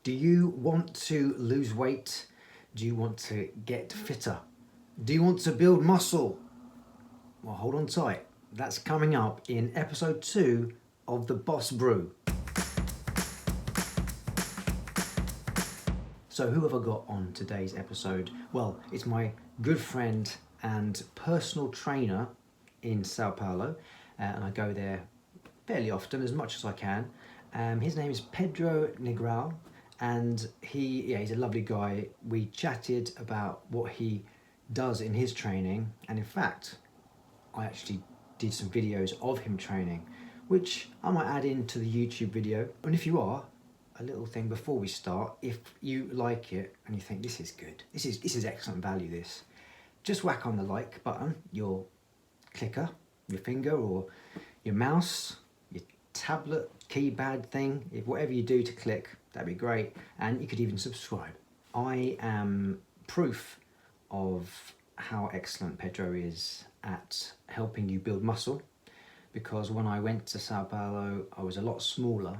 Do you want to lose weight? Do you want to get fitter? Do you want to build muscle? Well, hold on tight. That's coming up in episode 2 of The Boss Brew. So who have I got on today's episode? Well, it's my good friend and personal trainer in Sao Paulo, and I go there fairly often, as much as I can. His name is Pedro Negral, and he's a lovely guy. We chatted about what he does in his training, and in fact, I actually did some videos of him training, which I might add into the YouTube video. And if you are, a little thing before we start, if you like it and you think this is good, this is excellent value, this, just whack on the like button, your clicker, your finger or your mouse, your tablet keypad thing, if whatever you do to click, that'd be great. And you could even subscribe. I am proof of how excellent Pedro is at helping you build muscle, because when I went to Sao Paulo, I was a lot smaller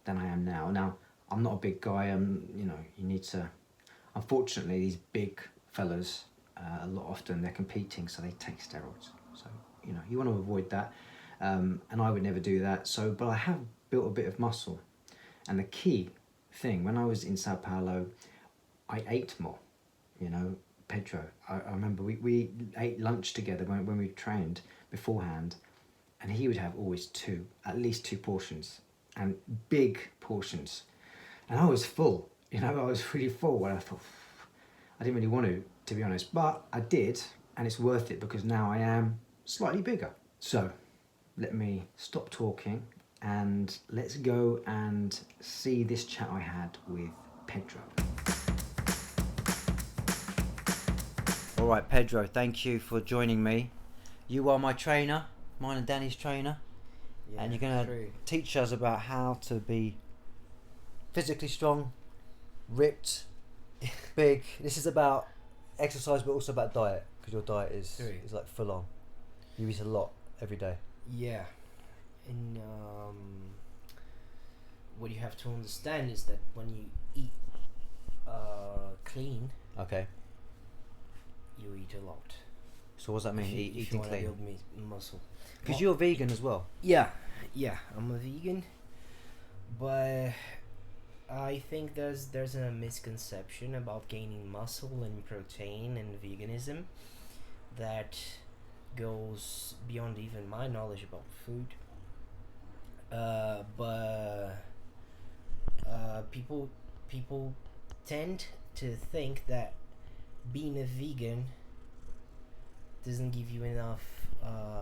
than I am now. Now, I'm not a big guy, you need to, unfortunately, these big fellas, a lot often they're competing, so they take steroids. So, you want to avoid that. And I would never do that. So, but I have built a bit of muscle. And the key thing, when I was in Sao Paulo, I ate more, Pedro. I remember we ate lunch together when we trained beforehand, and he would have always at least two portions, and big portions. And I was full, I was really full, and I thought, I didn't really want to be honest, but I did, and it's worth it because now I am slightly bigger. So let me stop talking and let's go and see this chat I had with Pedro. All right, Pedro, thank you for joining me. You are my trainer, mine and Danny's trainer, and you're going to teach us about how to be physically strong, ripped, big. This is about exercise, but also about diet, because your diet is like full on. You eat a lot every day. Yeah, and what you have to understand is that when you eat clean, okay, you eat a lot. So what does that mean? Eating clean? If you want to build muscle. Because you're vegan as well. Yeah, I'm a vegan, but I think there's a misconception about gaining muscle and protein and veganism that goes beyond even my knowledge about food. But people tend to think that being a vegan doesn't give you enough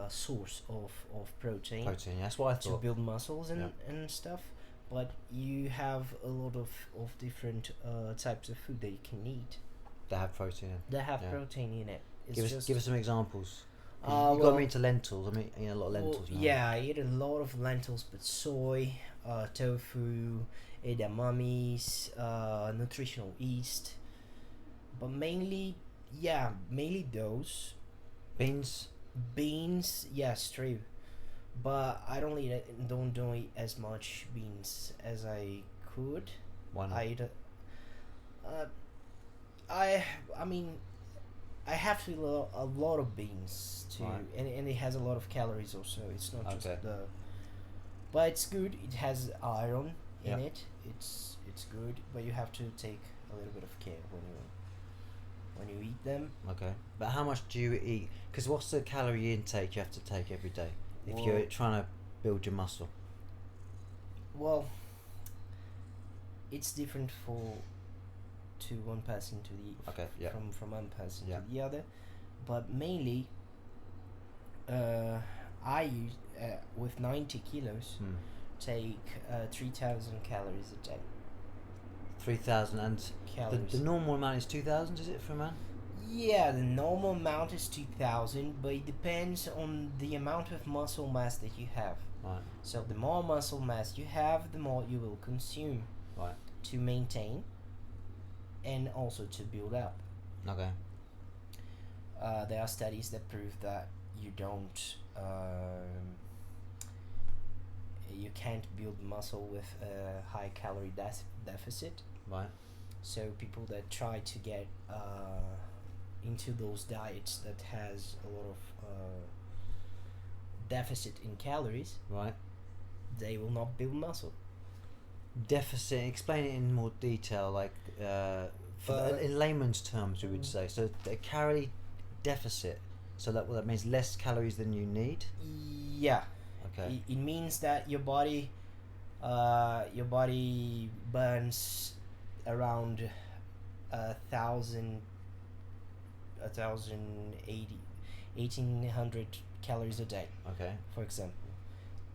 source of protein. Protein, yeah, that's what I thought. To build muscles and stuff. But you have a lot of different types of food that you can eat. That have protein in. That have protein in it. Give us some examples. You got me into lentils. I mean, a lot of lentils now. Yeah, I eat a lot of lentils, but soy, tofu, edamames, nutritional yeast. But mainly those. Beans, yes, true. But I don't eat as much beans as I could. Why not? I eat I mean, I have to eat a lot of beans too, right. and it has a lot of calories also. It's not just but it's good. It has iron in it. It's good, but you have to take a little bit of care when you eat them. Okay, but how much do you eat? Because what's the calorie intake you have to take every day if you're trying to build your muscle? Well, it's different to one person to the from one person to the other, but mainly I use with 90 kilos take 3,000 calories a day. 3,000, and calories. The normal amount is 2,000, is it, for a man? Yeah, the normal amount is 2,000, but it depends on the amount of muscle mass that you have. Right. So the more muscle mass you have, the more you will consume. Right. To maintain and also to build up. Okay. There are studies that prove that you don't you can't build muscle with a high calorie deficit. Right. So people that try to get into those diets that has a lot of deficit in calories, Right. they will not build muscle. Deficit. Explain it in more detail, like in layman's terms, we would say. So a calorie deficit. So that means less calories than you need. Yeah. Okay. It means that your body burns around 1,080 1,800 calories a day, Okay. for example,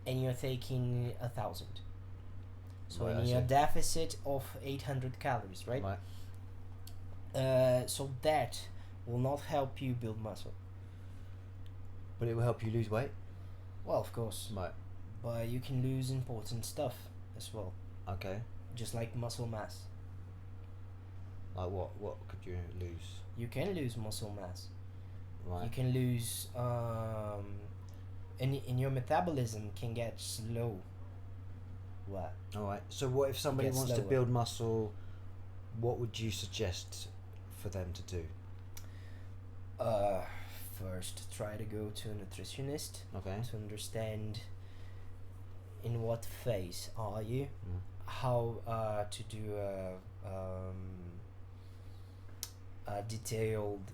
and you're taking 1,000. So Right, I in your see. deficit of 800 calories, right? Right. So that will not help you build muscle. But it will help you lose weight. Well, of course, Right. but you can lose important stuff as well, Okay. just like muscle mass. Like what? What could you lose? You can lose muscle mass. Right. You can lose and your metabolism can get slow. What? All right. So what if somebody gets wants to slower. build muscle? What would you suggest for them to do? First try to go to a nutritionist Okay. to understand in what phase are you, Mm. how to do a detailed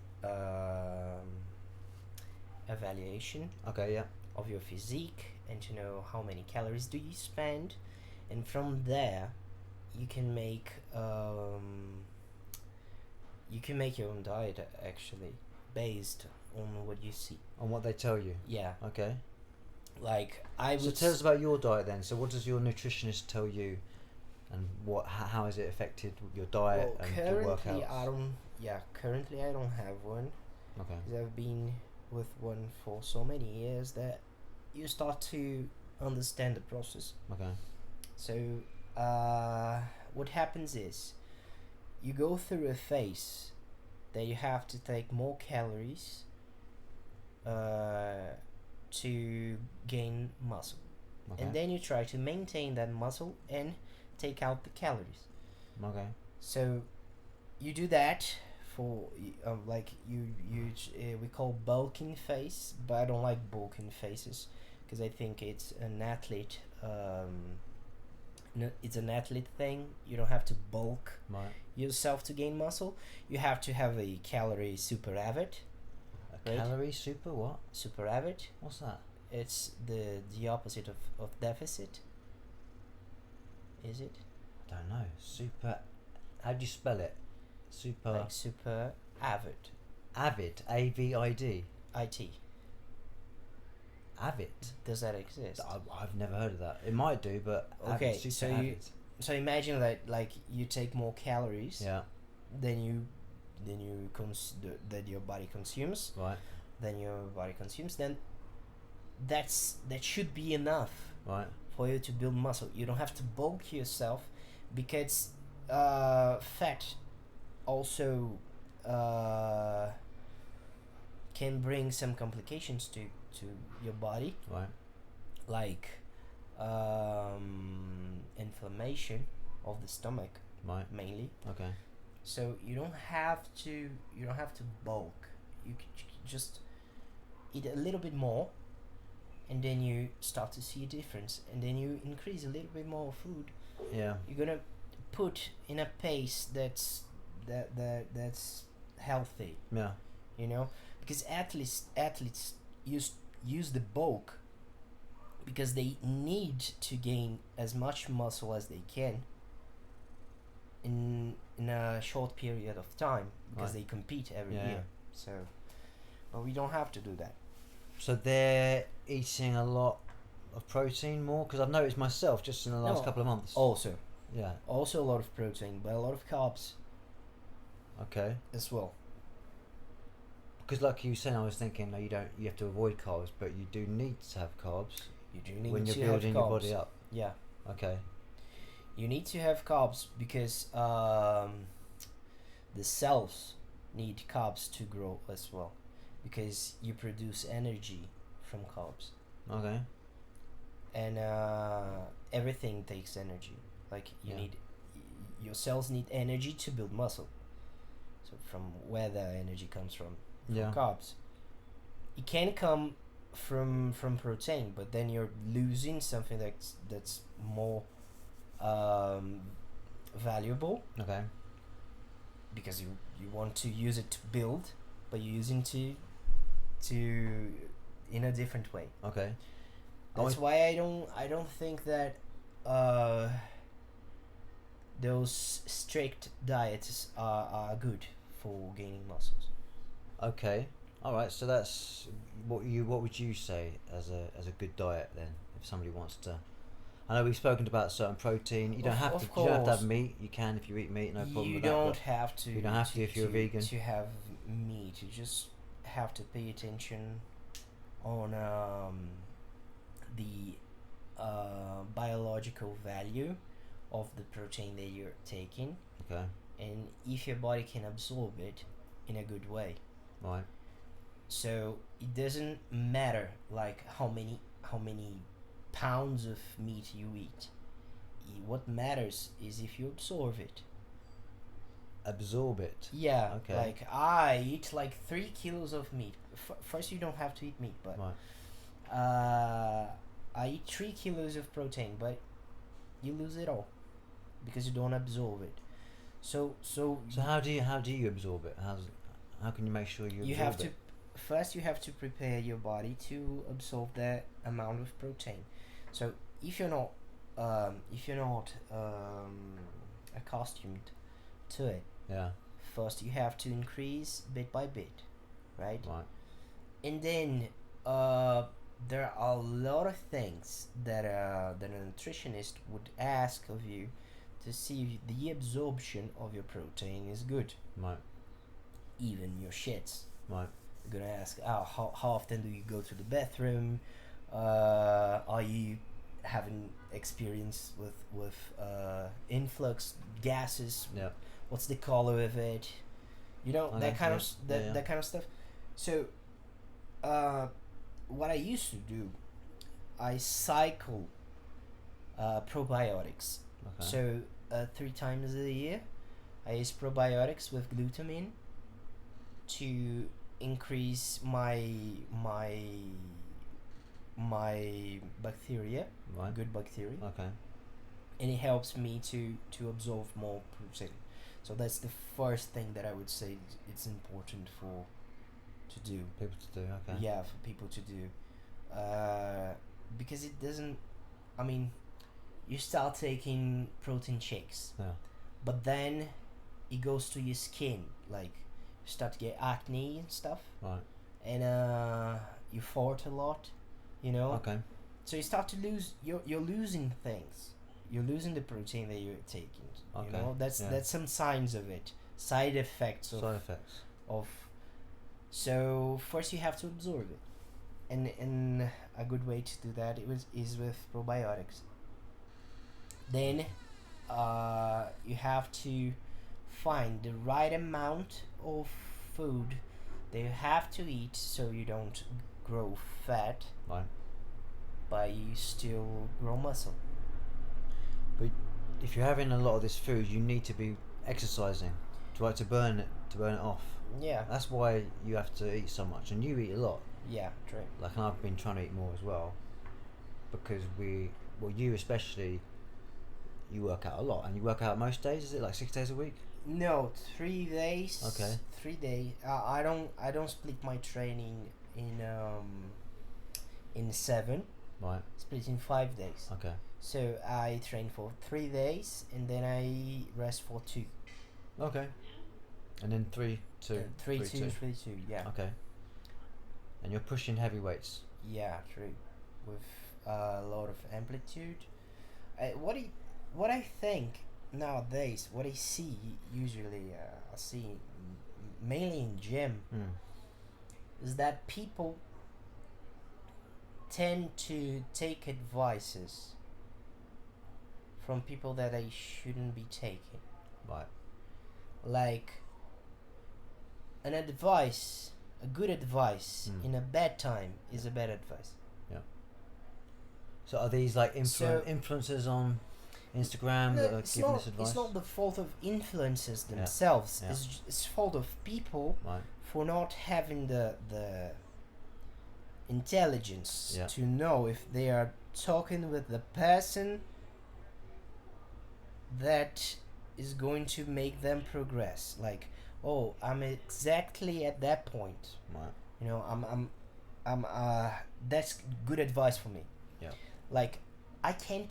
evaluation Okay. Yeah. of your physique and to know how many calories do you spend, and from there you can make your own diet actually based on what you see. On what they tell you. Yeah, Okay. like I So would tell us about your diet then. So what does your nutritionist tell you, and how has it affected your diet well, and your currently workouts? currently I don't have one, Okay. because I've been with one for so many years that you start to understand the process. Okay. So what happens is you go through a phase that you have to take more calories to gain muscle, Okay. and then you try to maintain that muscle and take out the calories. Okay. So you do that for like we call bulking phase, but I don't like bulking phases because I think it's an athlete it's an athlete thing. You don't have to bulk Right. yourself to gain muscle. You have to have a calorie super avid. A Right. calorie super what? Super avid. What's that? It's the opposite of deficit. Is it? I don't know. Super. How do you spell it? Super. Like super avid. Avid. AVID. IT. Avid. Does that exist? I've never heard of that. It might do, but Okay, super so you- avid. So imagine that like you take more calories Yeah. than that your body consumes, Right. then that should be enough Right. for you to build muscle. You don't have to bulk yourself, because fat also can bring some complications to your body, Right. like inflammation of the stomach Right. mainly. Okay. So you don't have to bulk. You could just eat a little bit more, and then you start to see a difference, and then you increase a little bit more food. Yeah. You're gonna put in a pace that's healthy, Yeah. because athletes use the bulk because they need to gain as much muscle as they can in a short period of time, because Right. they compete every Yeah, year. yeah. So, but we don't have to do that. So they're eating a lot of protein more, because I've noticed myself just in the last No. couple of months. Also Yeah. a lot of protein, but a lot of carbs Okay. as well. Because like you said, I was thinking, no, you have to avoid carbs, but you do need to have carbs You do need when you're to building have your carbs. body up. Yeah, Okay. you need to have carbs because the cells need carbs to grow as well, because you produce energy from carbs, Okay. and everything takes energy. Like you Yeah. need your cells need energy to build muscle. So from where the energy comes from Yeah. carbs. It can come from protein, but then you're losing something that's more valuable, Okay. because you want to use it to build, but you're using to in a different way. Okay. That's why I don't think that those strict diets are good for gaining muscles. Okay. All right. So that's what would you say as a good diet then, if somebody wants to? I know we've spoken about certain protein. You don't have to. You don't have to have course. meat. You can if you eat meat. No problem You with don't that. have to. you don't have to if you're a vegan. To have meat. You just have to pay attention on the biological value of the protein that you're taking, Okay. and if your body can absorb it in a good way. Right. So it doesn't matter like how many pounds of meat you eat. What matters is if you absorb it. Absorb it. Yeah. Okay. Like I eat like 3 kilos of meat. First, you don't have to eat meat, but Right. I eat 3 kilos of protein, but you lose it all because you don't absorb it. So how do you absorb it? How can you make sure you you absorb have to it? first you have to prepare your body to absorb that amount of protein. So if you're not accustomed to it, Yeah. first you have to increase bit by bit, right? Right. And then there are a lot of things that a nutritionist would ask of you to see if the absorption of your protein is good. Right. Even your shits. Right. You're gonna ask, how often do you go to the bathroom? Are you having experience with influx gases? Yeah. What's the color of it? You know, Okay, that kind yeah. of Yeah. that kind of stuff. So, what I used to do, I cycle probiotics. Okay. So 3 times a year, I use probiotics with glutamine to increase my bacteria, Right. good bacteria, Okay. and it helps me to absorb more protein. So that's the first thing that I would say it's important to do. People to do. Okay. Yeah, for people to do, because it doesn't. I mean, you start taking protein shakes, Yeah. but then it goes to your skin. Like you start to get acne and stuff, Right. and you fart a lot, you know. Okay. So you start to lose. You're losing things. You're losing the protein that you're taking. Okay, You know, that's yeah. some signs of it. Side effects Side effects. of. So first you have to absorb it, and a good way to do that is with probiotics. Then, you have to find the right amount of food that you have to eat so you don't grow fat, Right. but you still grow muscle. If you're having a lot of this food, you need to be exercising to burn it off. Yeah. That's why you have to eat so much, and you eat a lot. Yeah. True. Like, and I've been trying to eat more as well, because you especially, you work out a lot, and you work out most days. Is it like 6 days a week? No, 3 days. Okay. 3 days. I don't split my training in 7. Right. Split in 5 days. Okay. So I train for 3 days and then I rest for 2. Okay. And then 3, 2. 3, 2, 2. 3, 2. Yeah. Okay. And you're pushing heavy weights. Yeah, true. With a lot of amplitude. What I think nowadays, what I see usually, I see mainly in gym, is that people tend to take advices from people that they shouldn't be taking. Right. Like a good advice in a bad time is a bad advice. So are these like So- influencers on Instagram No, that are giving this advice? it's not the fault of influencers Yeah, themselves. yeah. It's fault of people Right. for not having the intelligence Yeah. to know if they are talking with the person that is going to make them progress. Like, oh, I'm exactly at that point. Right. You know, I'm that's good advice for me. Yeah. Like, I can't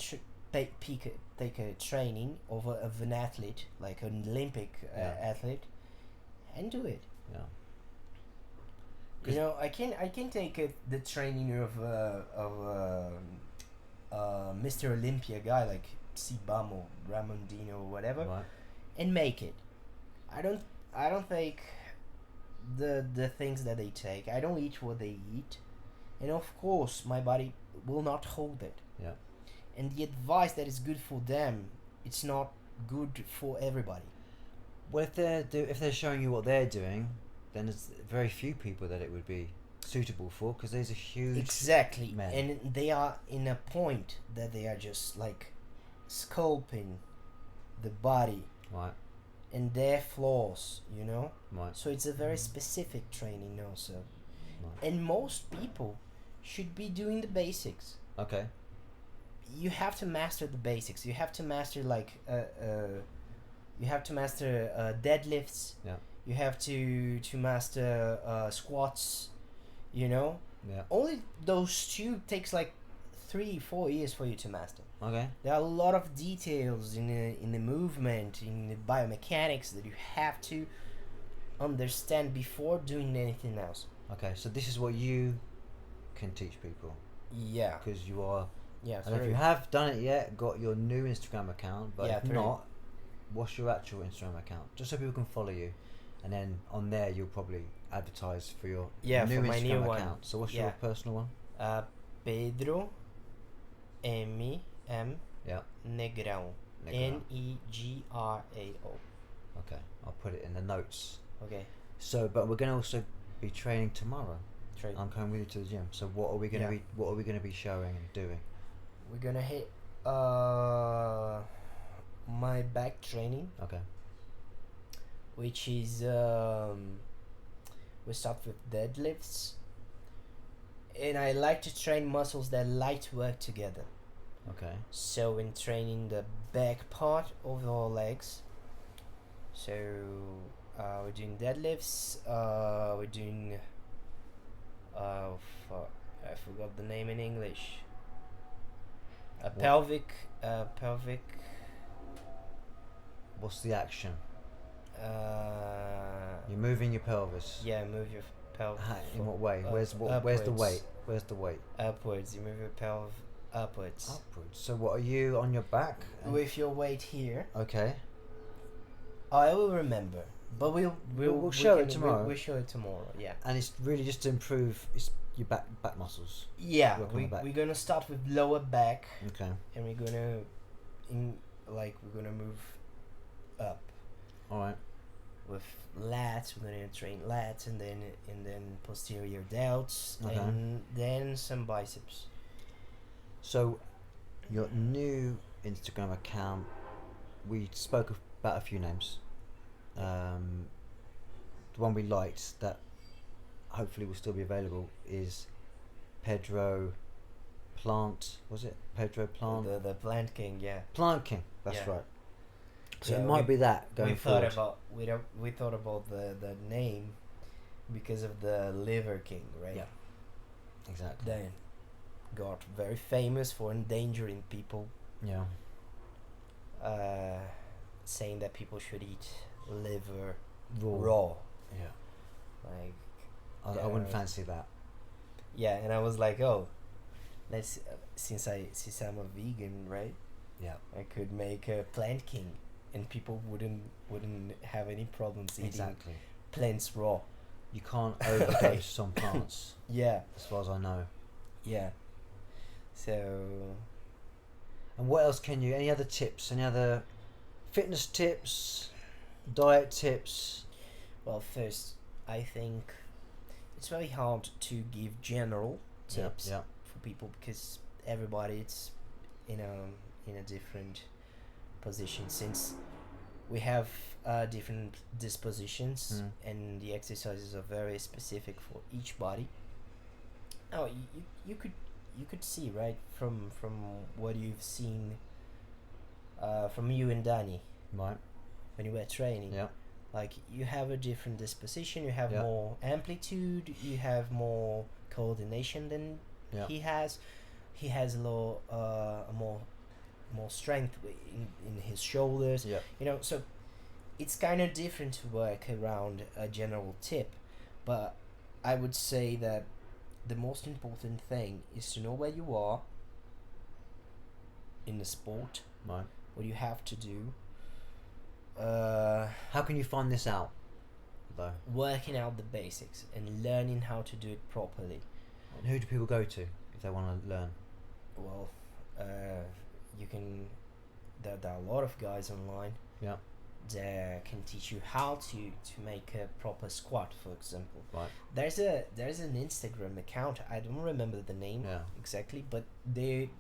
take a training of an athlete, like an Olympic Yeah. athlete, and do it. Yeah. You know, I can take the training of Mr. Olympia guy like Sibamo, Ramondino, or whatever, Right. and make it. I don't take the things that they take. I don't eat what they eat, and of course my body will not hold it. Yeah. And the advice that is good for them, it's not good for everybody. Well, if they're showing you what they're doing, then there's very few people that it would be suitable for, because there's a huge Exactly, men. and they are in a point that they are just like sculpting the body Right. and their flaws, you know. Right. So it's a very specific training also, Right. and most people should be doing the basics. Okay. You have to master the basics. You have to master you have to master deadlifts. Yeah. You have to master squats. You know, Yeah. only those two takes like 3-4 years for you to master. Okay. There are a lot of details in the movement, in the biomechanics that you have to understand before doing anything else. Okay. So this is what you can teach people, Yeah, because you are. yeah. I don't know if through- you have done it yet, got your new Instagram account, but Yeah, if through- not, what's your actual Instagram account? Just so people can follow you, and then on there you'll probably advertise for your Yeah, new for my Instagram new one. account. So what's Yeah. your personal one? Pedro M Yeah. Negrão. Negrão. Negrao. Okay, I'll put it in the notes. Okay. So, but we're going to also be training tomorrow. Trade. I'm coming with you to the gym. So, what are we going to Yeah. be? What are we going to be showing and doing? We're gonna hit my back training, Okay. which is we start with deadlifts, and I like to train muscles that like to work together. Okay. So in training the back part of our legs, so we're doing deadlifts. We're doing fuck, I forgot the name in English. Pelvic. What's the action? Uh, You're moving your pelvis. yeah, move your pelvis. In what way? Where's the upwards. weight? Where's the weight? Upwards. You move your pelvis upwards. Upwards. So, what are you on your back? With your weight here. Okay. I will remember. But we'll show it tomorrow. We'll show it tomorrow. Yeah. And it's really just to improve your back muscles. Yeah. Work on the back. We're gonna start with lower back, Okay. and we're gonna move up All right. with lats. We're gonna train lats, and then posterior delts, Okay. and then some biceps. So, your new Instagram account, we spoke about a few names. The one we liked that hopefully will still be available is Pedro Plant. Was it Pedro Plant? The Plant King, yeah. Plant King. That's Yeah. right. So Yeah, it might we- be that going we forward. we thought about the name because of the Liver King, right? Yeah. Exactly. Then got very famous for endangering people, Yeah. saying that people should eat liver Raw. raw. Yeah. Like, I wouldn't Yeah. fancy that. yeah, and I was like, oh, let's since I'm a vegan, right? Yeah. I could make a Plant King, and people wouldn't have any problems eating Exactly. plants raw. You can't overdose on plants, Yeah, as far as I know. yeah. So And what else can you? Any other tips? Any other fitness tips? Diet tips? well, first, I think it's very hard to give general tips Yeah. for people because everybody it's in a different position, since we have different dispositions and the exercises are very specific for each body. Now you could see, right, from what you've seen from you and Danny Right. when you were training. Yeah. Like, you have a different disposition, you have Yeah. more amplitude, you have more coordination than Yeah. he has. He has more strength in his shoulders. Yeah. You know, so it's kind of different to work around a general tip, but I would say that the most important thing is to know where you are in the sport, Right. what you have to do. How can you find this out, though? Working out the basics and learning how to do it properly. And who do people go to if they want to learn? Well, you can. There are a lot of guys online. Yeah. That can teach you how to make a proper squat, for example. Right. There's an Instagram account. I don't remember the name Yeah. exactly, but they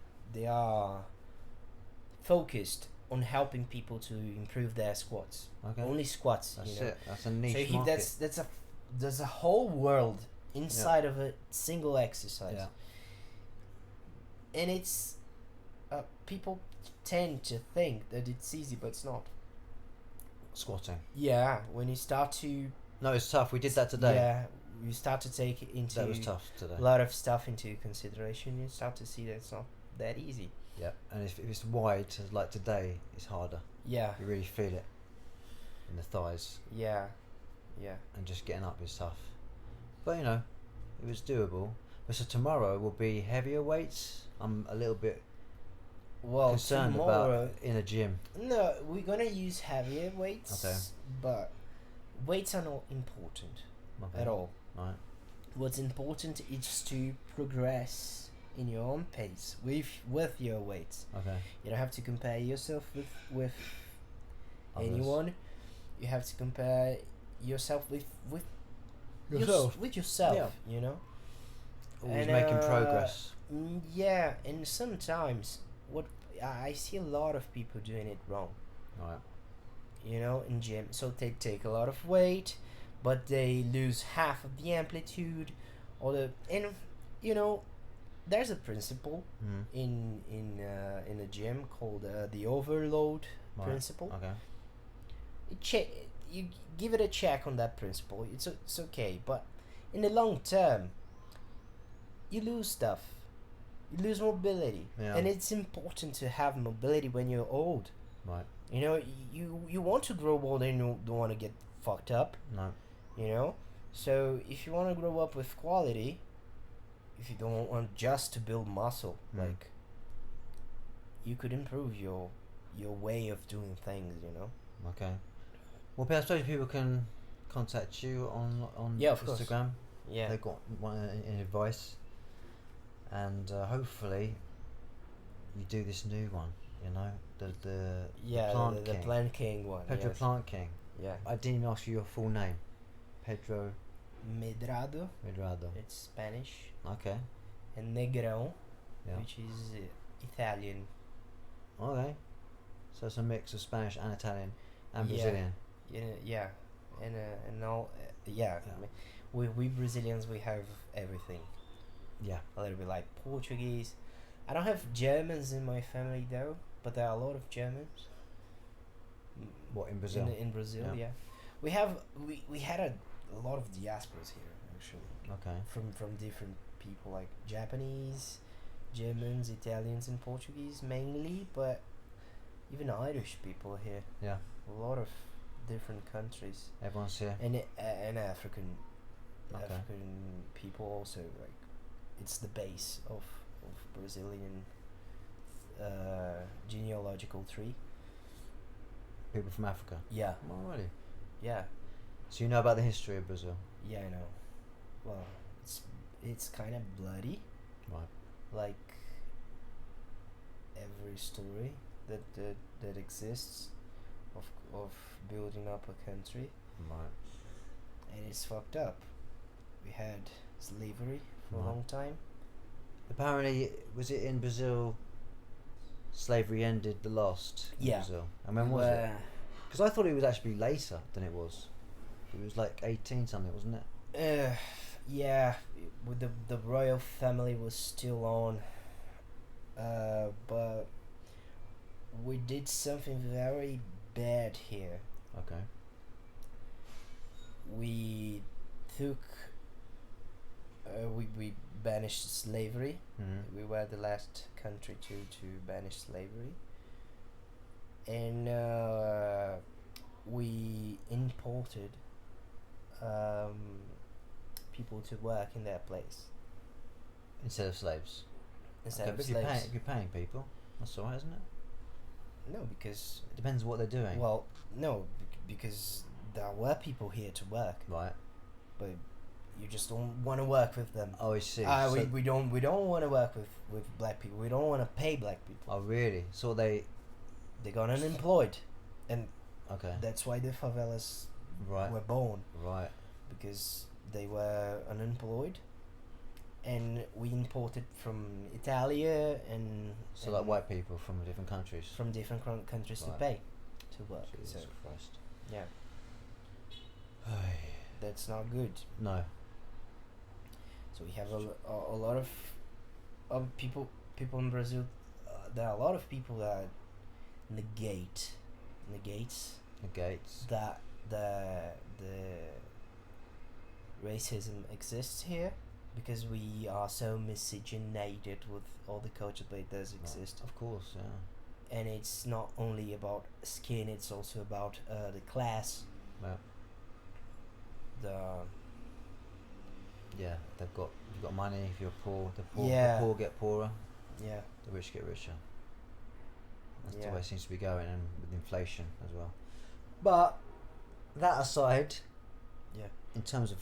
are focused on helping people to improve their squats. Okay. Only squats. That's you know. it. That's a niche So market. there's a whole world inside of a single exercise. Yeah. And it's people tend to think that it's easy, but it's not. Squatting. Yeah, when you start to No, it's tough. We did that today. yeah, you start to take into That was tough today. a lot of stuff into consideration. You start to see that it's not that easy. Yeah. And if it's wide, like today, it's harder. Yeah, You really feel it in the thighs, yeah. and just getting up is tough. But you know, it was doable. But so tomorrow will be heavier weights. I'm a little bit Well, concerned tomorrow, about in a gym. no, we're gonna use heavier weights. Okay. But weights are not important Okay. at all. Right. What's important is to progress in your own pace with your weights. Okay. You don't have to compare yourself with Others. anyone. You have to compare yourself with Yourself. with yourself. Yeah. You know. Always And, making progress. Yeah, and sometimes what I see a lot of people doing it wrong. Right. You know, in gym, so they take a lot of weight, but they lose half of the amplitude, and you know, there's a principle Mm. in a gym called the overload Right. principle. Okay. You give it a check on that principle. It's okay, but in the long term, you lose stuff. You lose mobility, Yeah. and it's important to have mobility when you're old. Right. You know, you want to grow old and you don't want to get fucked up. No. You know, so if you want to grow up with quality, if you don't want just to build muscle, like, you could improve your way of doing things. You know. Okay. Well, I suppose people can contact you on Yeah, of course. Instagram. Yeah. They've got any advice, and hopefully you do this new one. You know, the Yeah, Plant the King. Plant King one. Pedro yes. Plant King. Yeah. I didn't even ask you your full name. Pedro Medrado, Medrado. it's Spanish, Okay. and Negrão, Yeah. which is Italian. Okay. So it's a mix of Spanish and Italian and Yeah. Brazilian. Yeah, and all. Yeah. Yeah. We Brazilians, we have everything. Yeah. A little bit like Portuguese. I don't have Germans in my family though, but there are a lot of Germans. What, in Brazil? In Brazil, Yeah. yeah. We have we had a lot of diasporas here actually, Okay. from different people, like Japanese, Germans, Italians, and Portuguese mainly, but even Irish people here. Yeah. A lot of different countries, Everyone's here. and African Okay. African people also. Like, it's the base of Brazilian genealogical tree. People from Africa. Yeah, Oh, really? yeah, So you know about the history of Brazil? yeah. I know. Well, it's kind of bloody, Right. like every story that exists of building up a country, Right. and it's fucked up. We had slavery for a Right. long time. Apparently, was it in Brazil slavery ended the last in Yeah. Brazil. And when was it? Because I thought it was actually later than it was. It was like 18 something, wasn't it? Yeah, with the royal family was still on, but we did something very bad here. Okay. We took, we banished slavery. Mm-hmm. We were the last country to banish slavery, and we imported people to work in their place Instead of slaves. instead Okay, of but slaves. if you're paying people, that's alright, isn't it? No, because It depends what they're doing. well, no, because there were people here to work, Right. but you just don't want to work with them. Oh, I see. We don't want to work with black people. We don't want to pay black people. Oh, really? So they... They got unemployed, and Okay. that's why the favelas Right. were born, Right. because they were unemployed, and we imported from Italia and So like white people from different countries. from different countries to Right. pay to work. Jesus So Christ. yeah, that's not good. No. So we have a lot of people in Brazil. There are a lot of people that negates The gates. that the racism exists here, because we are so miscegenated with all the culture that does exist. Of course, yeah. And it's not only about skin, it's also about the class, Yeah. Yeah, you've got money. If you're poor, the poor get poorer. yeah. The rich get richer. That's Yeah. the way it seems to be going, and with inflation as well. But that aside, Yeah. in terms of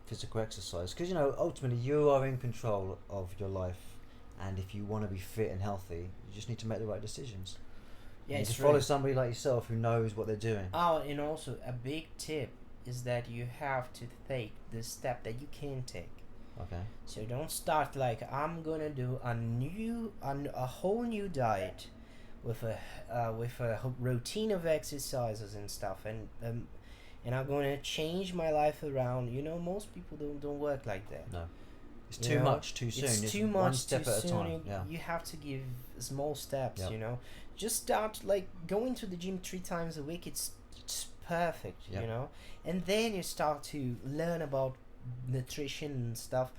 physical exercise, because ultimately you are in control of your life, and if you want to be fit and healthy, you just need to make the right decisions. Yeah, you it's just true. follow somebody like yourself who knows what they're doing. Oh, and also a big tip is that you have to take the step that you can take. Okay. So don't start like, I'm gonna do a whole new diet with a routine of exercises and stuff, and I'm gonna change my life around. Most people don't work like that. No. It's You too know, much too soon. It's too one much step too at a soon. time. Yeah. You have to give small steps. Yep. Just start like going to the gym 3 times a week. It's perfect. Yep. And then you start to learn about nutrition and stuff.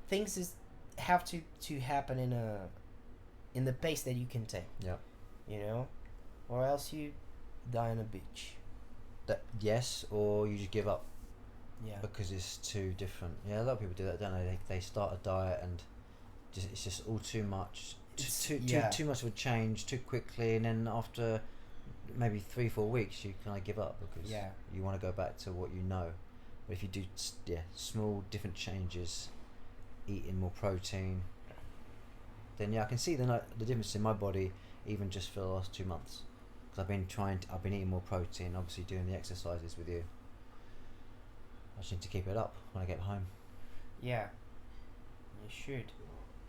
Things have to happen in the pace that you can take. Yeah. Or else you die on a beach. Yes, or you just give up Yeah. because it's too different. Yeah, a lot of people do that, don't they? They start a diet and it's just all too much. Too much of a change too quickly, and then after maybe 3-4 weeks you kind of give up because you want to go back to what you know. But if you do small different changes, eating more protein, then I can see the difference in my body even just for the last 2 months, because I've been eating more protein, obviously doing the exercises with you. I just need to keep it up when I get home. Yeah. You should.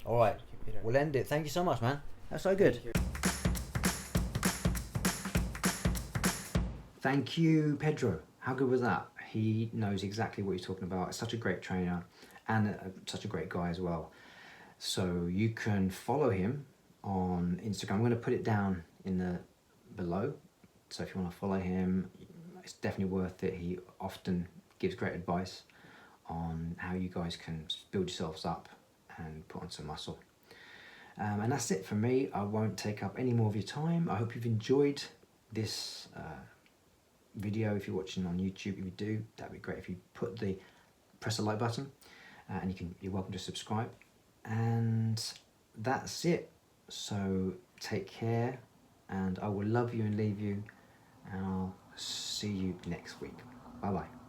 All right, Keep it up. we'll end it. Thank you so much, man. That's so good. Thank you, Pedro. How good was that? He knows exactly what he's talking about. Such a great trainer and such a great guy as well. So you can follow him on Instagram. I'm going to put it down in the below. So if you want to follow him, it's definitely worth it. He often gives great advice on how you guys can build yourselves up and put on some muscle. And that's it for me. I won't take up any more of your time. I hope you've enjoyed this video. If you're watching on YouTube, if you do, that'd be great. If you press the like button, and you're welcome to subscribe. And that's it. So take care, and I will love you and leave you, and I'll see you next week. Bye bye.